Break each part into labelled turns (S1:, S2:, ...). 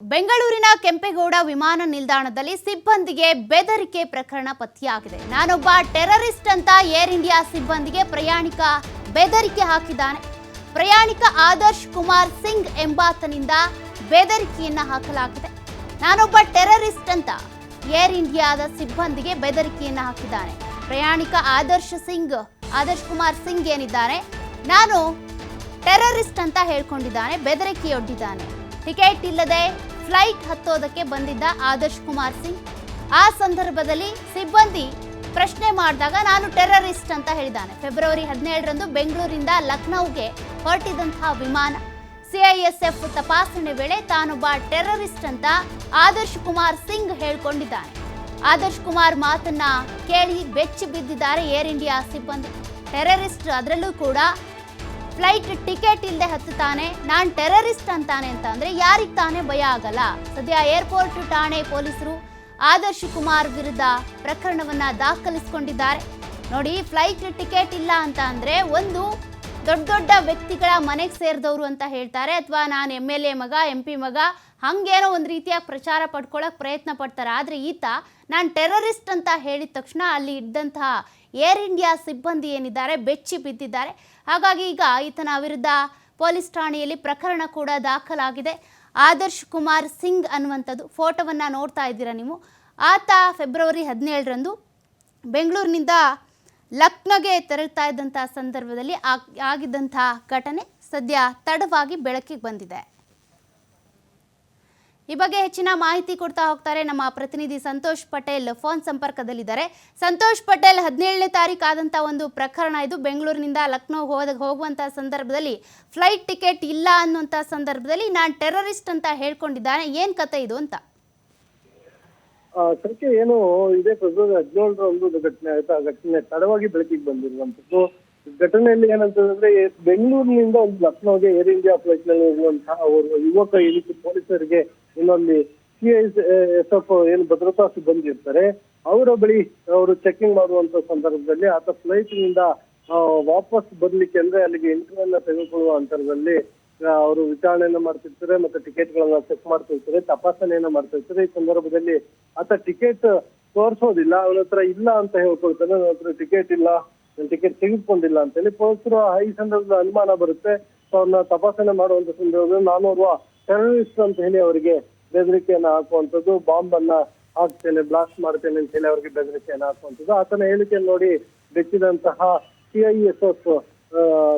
S1: ಬೆಂಗಳೂರಿನ ಕೆಂಪೇಗೌಡ ವಿಮಾನ ನಿಲ್ದಾಣದಲ್ಲಿ ಸಿಬ್ಬಂದಿಗೆ ಬೆದರಿಕೆ ಪ್ರಕರಣ ಪತ್ತೆಯಾಗಿದೆ. ನಾನೊಬ್ಬ ಟೆರರಿಸ್ಟ್ ಅಂತ ಏರ್ ಇಂಡಿಯಾ ಸಿಬ್ಬಂದಿಗೆ ಪ್ರಯಾಣಿಕ ಬೆದರಿಕೆ ಹಾಕಿದ್ದಾನೆ. ಪ್ರಯಾಣಿಕ ಆದರ್ಶ್ ಕುಮಾರ್ ಸಿಂಗ್ ಎಂಬಾತನಿಂದ ಬೆದರಿಕೆಯನ್ನ ಹಾಕಲಾಗಿದೆ. ನಾನೊಬ್ಬ ಟೆರರಿಸ್ಟ್ ಅಂತ ಏರ್ ಇಂಡಿಯಾದ ಸಿಬ್ಬಂದಿಗೆ ಬೆದರಿಕೆಯನ್ನ ಹಾಕಿದ್ದಾನೆ. ಪ್ರಯಾಣಿಕ ಆದರ್ಶ್ ಕುಮಾರ್ ಸಿಂಗ್ ಏನಿದ್ದಾರೆ, ನಾನು ಟೆರರಿಸ್ಟ್ ಅಂತ ಹೇಳ್ಕೊಂಡಿದ್ದಾನೆ, ಬೆದರಿಕೆಯೊಡ್ಡಿದ್ದಾನೆ. ಟಿಕೆಟ್ ಇಲ್ಲದೆ ಫ್ಲೈಟ್ ಹತ್ತೋದಕ್ಕೆ ಬಂದಿದ್ದ ಆದರ್ಶ್ ಕುಮಾರ್ ಸಿಂಗ್ ಆ ಸಂದರ್ಭದಲ್ಲಿ ಸಿಬ್ಬಂದಿ ಪ್ರಶ್ನೆ ಮಾಡಿದಾಗ ನಾನು ಟೆರರಿಸ್ಟ್ ಅಂತ ಹೇಳಿದ್ದಾನೆ. ಫೆಬ್ರವರಿ 17ರಂದು ಬೆಂಗಳೂರಿಂದ ಲಖನೌಗೆ ಹೊರಟಿದ್ದಂತಹ ವಿಮಾನ ಸಿಐಎಸ್ಎಫ್ ತಪಾಸಣೆ ವೇಳೆ ತಾನೊಬ್ಬ ಟೆರರಿಸ್ಟ್ ಅಂತ ಆದರ್ಶ್ ಕುಮಾರ್ ಸಿಂಗ್ ಹೇಳ್ಕೊಂಡಿದ್ದಾನೆ. ಆದರ್ಶ್ ಕುಮಾರ್ ಮಾತನ್ನ ಕೇಳಿ ಬೆಚ್ಚಿ ಬಿದ್ದಿದ್ದಾರೆ ಏರ್ ಇಂಡಿಯಾ ಸಿಬ್ಬಂದಿ. ಟೆರರಿಸ್ಟ್, ಅದರಲ್ಲೂ ಕೂಡ ಫ್ಲೈಟ್ ಟಿಕೆಟ್ ಇಲ್ಲದೆ ಹತ್ತುತ್ತಾನೆ, ನಾನು ಟೆರರಿಸ್ಟ್ ಅಂತಾನೆ ಅಂತ ಅಂದ್ರೆ ಯಾರಿಗೆ ತಾನೇ ಭಯ ಆಗಲ್ಲ. ಸದ್ಯ ಏರ್ಪೋರ್ಟ್ ಠಾಣೆ ಪೊಲೀಸರು ಆದರ್ಶ್ ಕುಮಾರ್ ವಿರುದ್ಧ ಪ್ರಕರಣವನ್ನ ದಾಖಲಿಸಿಕೊಂಡಿದ್ದಾರೆ. ನೋಡಿ, ಫ್ಲೈಟ್ ಟಿಕೆಟ್ ಇಲ್ಲ ಅಂತ ಅಂದ್ರೆ ಒಂದು ದೊಡ್ಡ ವ್ಯಕ್ತಿಗಳ ಮನೆಗೆ ಸೇರಿದವರು ಅಂತ ಹೇಳ್ತಾರೆ, ಅಥವಾ ನಾನು MLA ಮಗ, MP ಮಗ, ಹಂಗೇನೋ ಒಂದು ರೀತಿಯ ಪ್ರಚಾರ ಪಡ್ಕೊಳ್ಳೋಕೆ ಪ್ರಯತ್ನ ಪಡ್ತಾರೆ. ಆದರೆ ಈತ ನಾನು ಟೆರರಿಸ್ಟ್ ಅಂತ ಹೇಳಿದ ತಕ್ಷಣ ಅಲ್ಲಿ ಇದ್ದಂತಹ ಏರ್ ಇಂಡಿಯಾ ಸಿಬ್ಬಂದಿ ಏನಿದ್ದಾರೆ ಬೆಚ್ಚಿ ಬಿದ್ದಿದ್ದಾರೆ. ಹಾಗಾಗಿ ಈಗ ಈತನ ವಿರುದ್ಧ ಪೊಲೀಸ್ ಠಾಣೆಯಲ್ಲಿ ಪ್ರಕರಣ ಕೂಡ ದಾಖಲಾಗಿದೆ. ಆದರ್ಶ್ ಕುಮಾರ್ ಸಿಂಗ್ ಅನ್ನುವಂಥದ್ದು ಫೋಟೋವನ್ನು ನೋಡ್ತಾ ಇದ್ದೀರಾ ನೀವು. ಆತ ಫೆಬ್ರವರಿ 17ರಂದು ಬೆಂಗಳೂರಿನಿಂದ ಲಕ್ನೋಗೆ ತೆರಳುತ್ತಾ ಇದ್ದಂಥ ಸಂದರ್ಭದಲ್ಲಿ ಆಗಿದ್ದಂಥ ಘಟನೆ ಸದ್ಯ ತಡವಾಗಿ ಬೆಳಕಿಗೆ ಬಂದಿದೆ. ಈ ಬಗ್ಗೆ ಹೆಚ್ಚಿನ ಮಾಹಿತಿ ಕೊಡ್ತಾ ಹೋಗ್ತಾರೆ ನಮ್ಮ ಪ್ರತಿನಿಧಿ ಸಂತೋಷ್ ಪಟೇಲ್ ಫೋನ್ ಸಂಪರ್ಕದಲ್ಲಿದ್ದಾರೆ. ಸಂತೋಷ್ ಪಟೇಲ್, 17ನೇ ತಾರೀಕು ಆದಂಥ ಒಂದು ಪ್ರಕರಣ ಇದು. ಬೆಂಗಳೂರಿನಿಂದ ಲಕ್ನೋ ಹೋಗುವಂಥ ಸಂದರ್ಭದಲ್ಲಿ ಫ್ಲೈಟ್ ಟಿಕೆಟ್ ಇಲ್ಲ ಅನ್ನುವಂಥ ಸಂದರ್ಭದಲ್ಲಿ ನಾನು ಟೆರರಿಸ್ಟ್ ಅಂತ ಹೇಳ್ಕೊಂಡಿದ್ದಾನೆ. ಏನು ಕತೆ ಇದು ಅಂತ?
S2: ಸಂಖ್ಯೆ ಏನು ಇದೆ, ಫೆಬ್ರವರಿ 17ರಂದು ಘಟನೆ ಆಯ್ತು. ಆ ಘಟನೆ ತಡವಾಗಿ ಬೆಳಕಿಗೆ ಬಂದಿರುವಂತದ್ದು. ಘಟನೆಯಲ್ಲಿ ಏನಂತಂದ್ರೆ, ಬೆಂಗಳೂರಿನಿಂದ ಒಂದು ಲಕ್ನೋಗೆ ಏರ್ ಇಂಡಿಯಾ ಫ್ಲೈಟ್ ನಲ್ಲಿ ಹೋಗುವಂತಹ ಯುವಕ ಇದಕ್ಕೆ ಪೊಲೀಸರಿಗೆ ಇನ್ನೊಂದು CISF ಏನು ಭದ್ರತಾ ಸಿಬ್ಬಂದಿ ಇರ್ತಾರೆ, ಅವರ ಬಳಿ ಅವರು ಚೆಕಿಂಗ್ ಮಾಡುವಂತ ಸಂದರ್ಭದಲ್ಲಿ ಆತ ಫ್ಲೈಟ್ ನಿಂದ ವಾಪಸ್ ಬರ್ಲಿಕ್ಕೆ ಅಂದ್ರೆ ಅಲ್ಲಿಗೆ ಎಂಟ್ರಿಯನ್ನ ತೆಗೆದುಕೊಳ್ಳುವ ಅಂತರದಲ್ಲಿ ಅವರು ವಿಚಾರಣೆಯನ್ನ ಮಾಡ್ತಿರ್ತಾರೆ, ಮತ್ತೆ ಟಿಕೆಟ್ ಗಳನ್ನ ಚೆಕ್ ಮಾಡ್ತಿರ್ತಾರೆ, ತಪಾಸಣೆಯನ್ನ ಮಾಡ್ತಿರ್ತಾರೆ. ಈ ಸಂದರ್ಭದಲ್ಲಿ ಆತ ಟಿಕೆಟ್ ತೋರಿಸೋದಿಲ್ಲ, ಅವನ ಹತ್ರ ಇಲ್ಲ ಅಂತ ಹೇಳ್ಕೊಳ್ತಾನೆ. ನನ್ನ ಹತ್ರ ಟಿಕೆಟ್ ಇಲ್ಲ, ನಾನು ಟಿಕೆಟ್ ತೆಗೆದುಕೊಂಡಿಲ್ಲ ಅಂತ ಹೇಳಿ ಪೊಲೀಸರು ಈ ಸಂದರ್ಭದಲ್ಲಿ ಅನುಮಾನ ಬರುತ್ತೆ. ಅವ್ರನ್ನ ತಪಾಸಣೆ ಮಾಡುವಂತ ಸಂದರ್ಭದಲ್ಲಿ ನಾನು ಅವ್ರ ಟೆರರಿಸ್ಟ್ ಅಂತ ಹೇಳಿ ಅವರಿಗೆ ಬೆದರಿಕೆಯನ್ನ ಹಾಕುವಂಥದ್ದು, ಬಾಂಬ್ ಅನ್ನ ಹಾಕ್ತೇನೆ, ಬ್ಲಾಸ್ಟ್ ಮಾಡ್ತೇನೆ ಅಂತ ಹೇಳಿ ಅವರಿಗೆ ಬೆದರಿಕೆಯನ್ನ ಹಾಕುವಂಥದ್ದು. ಆತನ ಹೇಳಿಕೆಯನ್ನು ನೋಡಿ ಬೆಚ್ಚಿದಂತಹ CISF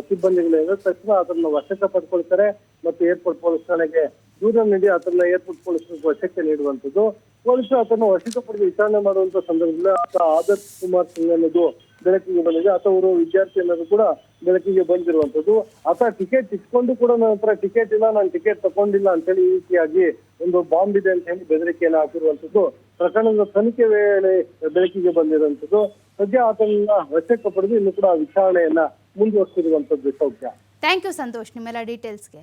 S2: ಸಿಬ್ಬಂದಿಗಳಿಂದ ತಕ್ಷಣ ಅದನ್ನ ವಶಕ್ಕೆ ಪಡ್ಕೊಳ್ತಾರೆ ಮತ್ತು ಏರ್ಪೋರ್ಟ್ ಪೊಲೀಸ್ ಠಾಣೆಗೆ ದೂರ ನೀಡಿ ಅದನ್ನ ಏರ್ಪೋರ್ಟ್ ಪೊಲೀಸರಿಗೆ ವಶಕ್ಕೆ ನೀಡುವಂಥದ್ದು. ಪೊಲೀಸರು ಅದನ್ನು ವಶಕ್ಕೆ ಪಡೆದು ವಿಚಾರಣೆ ಮಾಡುವಂತ ಸಂದರ್ಭದಲ್ಲಿ ಆತ ಆದರ್ಶ್ ಕುಮಾರ್ ಸಿಂಗ್ ಅನ್ನೋದು ಬೆಳಕಿಗೆ ಬಂದಿದೆ. ಅಥವಾ ವಿದ್ಯಾರ್ಥಿ ಅನ್ನೋದು ಕೂಡ ಬೆಳಕಿಗೆ ಬಂದಿರುವಂತದ್ದು. ಆತ ಟಿಕೆಟ್ ಇಟ್ಕೊಂಡು ಕೂಡ ನನ್ನ ಹತ್ರ ಟಿಕೆಟ್ ಇಲ್ಲ, ನಾನು ಟಿಕೆಟ್ ತಗೊಂಡಿಲ್ಲ ಅಂತೇಳಿ ಈ ರೀತಿಯಾಗಿ ಒಂದು ಬಾಂಬ್ ಇದೆ ಅಂತ ಹೇಳಿ ಬೆದರಿಕೆಯನ್ನು ಹಾಕಿರುವಂತದ್ದು ಪ್ರಕರಣದ ತನಿಖೆ ವೇಳೆ ಬೆಳಕಿಗೆ ಬಂದಿರುವಂತದ್ದು. ಸದ್ಯ ಆತನನ್ನ ವಶಕ್ಕೆ ಪಡೆದು ಇನ್ನು ಕೂಡ ವಿಚಾರಣೆಯನ್ನ ಮುಂದುವರಿಸಿರುವಂತದ್ದು. ಸೌಖ್ಯ.
S1: ಥ್ಯಾಂಕ್ ಯು ಸಂತೋಷ್ ನಿಮ್ಮೆಲ್ಲ ಡೀಟೇಲ್ಸ್ಗೆ.